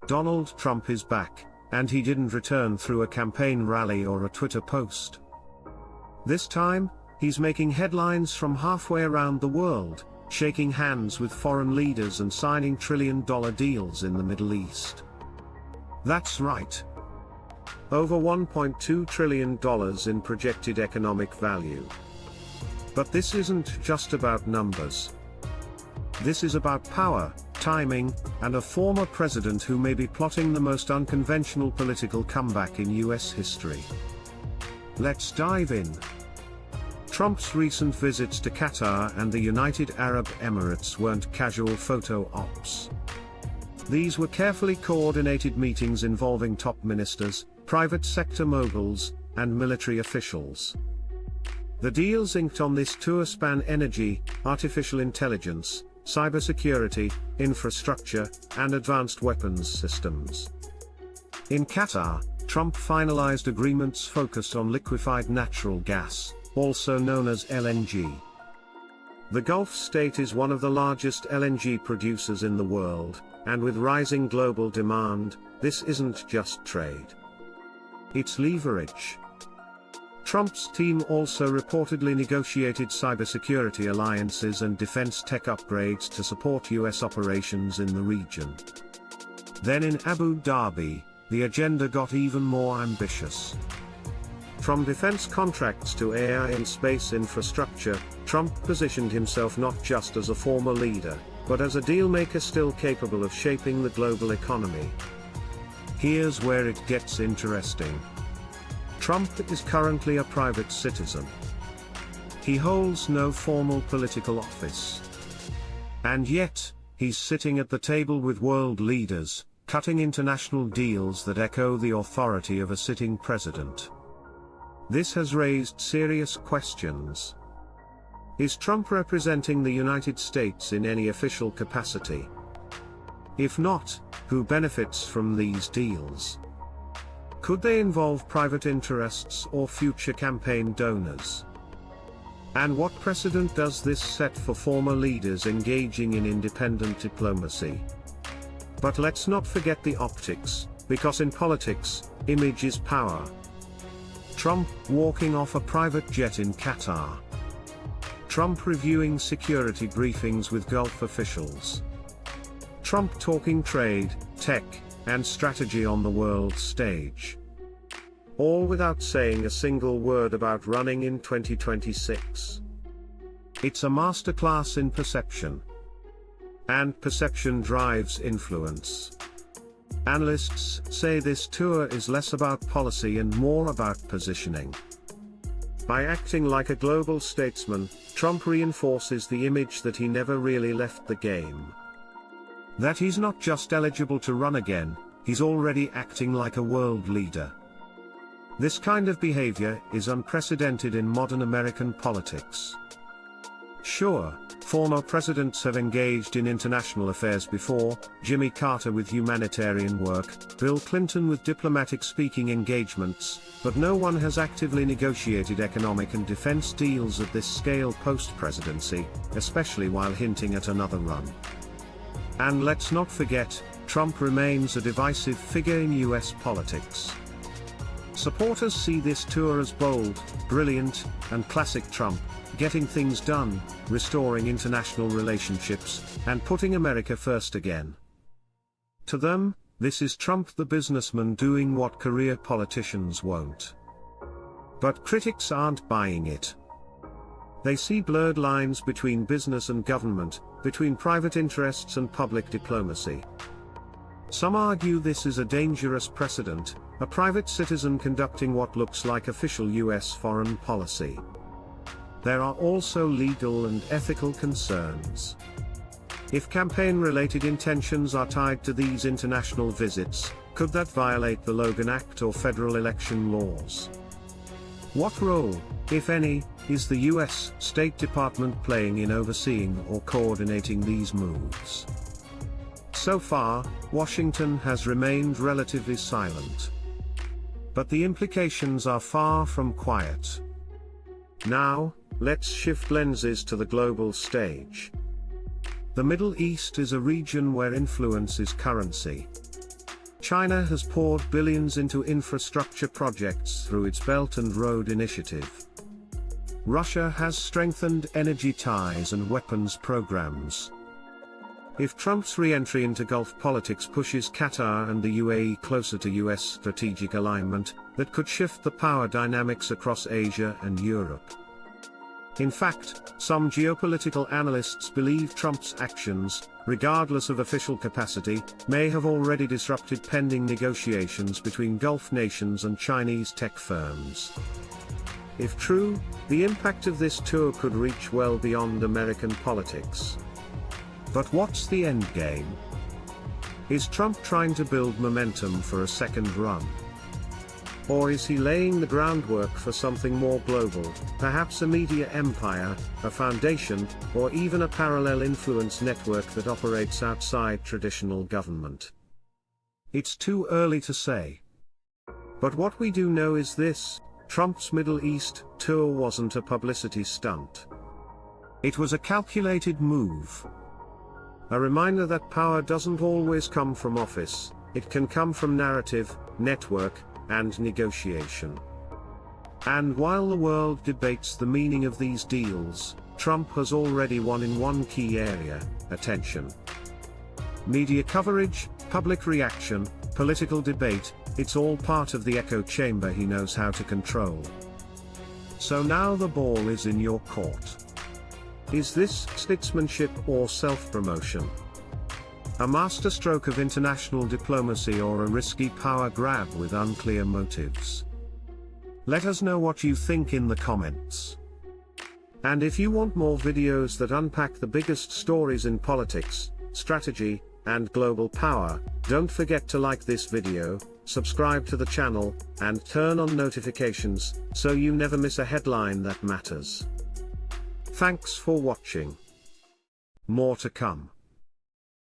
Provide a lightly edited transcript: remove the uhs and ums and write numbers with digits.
Donald Trump is back, and he didn't return through a campaign rally or a Twitter post. This time, he's making headlines from halfway around the world, shaking hands with foreign leaders and signing trillion-dollar deals in the Middle East. That's right. Over $1.2 trillion in projected economic value. But this isn't just about numbers. This is about power, timing, and a former president who may be plotting the most unconventional political comeback in US history. Let's dive in. Trump's recent visits to Qatar and the United Arab Emirates weren't casual photo ops. These were carefully coordinated meetings involving top ministers, private sector moguls, and military officials. The deals inked on this tour span energy, artificial intelligence, cybersecurity, infrastructure, and advanced weapons systems. In Qatar, Trump finalized agreements focused on liquefied natural gas, also known as LNG. The Gulf state is one of the largest LNG producers in the world, and with rising global demand, this isn't just trade. It's leverage. Trump's team also reportedly negotiated cybersecurity alliances and defense tech upgrades to support US operations in the region. Then in Abu Dhabi, the agenda got even more ambitious. From defense contracts to AI and space infrastructure, Trump positioned himself not just as a former leader, but as a dealmaker still capable of shaping the global economy. Here's where it gets interesting. Trump is currently a private citizen. He holds no formal political office. And yet, he's sitting at the table with world leaders, cutting international deals that echo the authority of a sitting president. This has raised serious questions. Is Trump representing the United States in any official capacity? If not, who benefits from these deals? Could they involve private interests or future campaign donors? And what precedent does this set for former leaders engaging in independent diplomacy? But let's not forget the optics, because in politics, image is power. Trump walking off a private jet in Qatar. Trump reviewing security briefings with Gulf officials. Trump talking trade, tech, and strategy on the world stage. All without saying a single word about running in 2026. It's a masterclass in perception. And perception drives influence. Analysts say this tour is less about policy and more about positioning. By acting like a global statesman, Trump reinforces the image that he never really left the game. That he's not just eligible to run again, he's already acting like a world leader. This kind of behavior is unprecedented in modern American politics. Sure, former presidents have engaged in international affairs before, Jimmy Carter with humanitarian work, Bill Clinton with diplomatic speaking engagements, but no one has actively negotiated economic and defense deals at this scale post-presidency, especially while hinting at another run. And let's not forget, Trump remains a divisive figure in US politics. Supporters see this tour as bold, brilliant, and classic Trump, getting things done, restoring international relationships, and putting America first again. To them, this is Trump the businessman doing what career politicians won't. But critics aren't buying it. They see blurred lines between business and government, between private interests and public diplomacy. Some argue this is a dangerous precedent, a private citizen conducting what looks like official US foreign policy. There are also legal and ethical concerns. If campaign-related intentions are tied to these international visits, could that violate the Logan Act or federal election laws? What role, if any, is the US State Department playing in overseeing or coordinating these moves? So far, Washington has remained relatively silent. But the implications are far from quiet. Now, let's shift lenses to the global stage. The Middle East is a region where influence is currency. China has poured billions into infrastructure projects through its Belt and Road Initiative. Russia has strengthened energy ties and weapons programs. If Trump's re-entry into Gulf politics pushes Qatar and the UAE closer to US strategic alignment, that could shift the power dynamics across Asia and Europe. In fact, some geopolitical analysts believe Trump's actions, regardless of official capacity, may have already disrupted pending negotiations between Gulf nations and Chinese tech firms. If true, the impact of this tour could reach well beyond American politics. But what's the end game? Is Trump trying to build momentum for a second run? Or is he laying the groundwork for something more global, perhaps a media empire, a foundation, or even a parallel influence network that operates outside traditional government? It's too early to say. But what we do know is this: Trump's Middle East tour wasn't a publicity stunt. It was a calculated move. A reminder that power doesn't always come from office, it can come from narrative, network, and negotiation. And while the world debates the meaning of these deals, Trump has already won in one key area: attention. Media coverage, public reaction, political debate, it's all part of the echo chamber he knows how to control. So now the ball is in your court. Is this statesmanship or self-promotion? A masterstroke of international diplomacy or a risky power grab with unclear motives? Let us know what you think in the comments. And if you want more videos that unpack the biggest stories in politics, strategy, and global power, don't forget to like this video, subscribe to the channel, and turn on notifications, so you never miss a headline that matters. Thanks for watching. More to come.